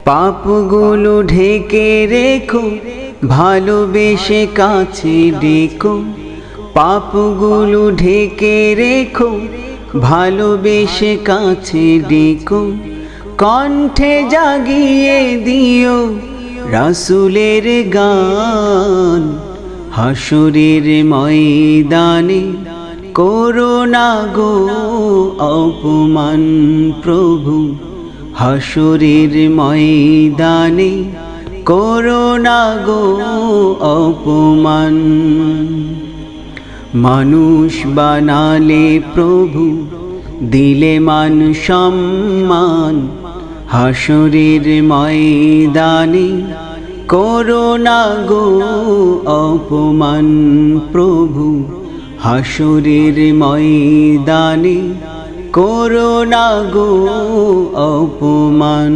পাপগুলো ঢেকে রেখো, ভালোবেসে কাছে ডেকো। পাপগুলো ঢেকে রেখো, ভালোবেসে কাছে ডেকো। কণ্ঠে জাগিয়ে দিও রাসূলের গান। হাসরের ময়দানে করো না গো অপমান প্রভু। হাসরের ময়দানে করো না গো অপমান। মানুষ বানালে প্রভু, দিলে মান সম্মান। হাসরের ময়দানে করো না গো অপমান প্রভু। হাসরের ময়দানে করো না গো অপমান।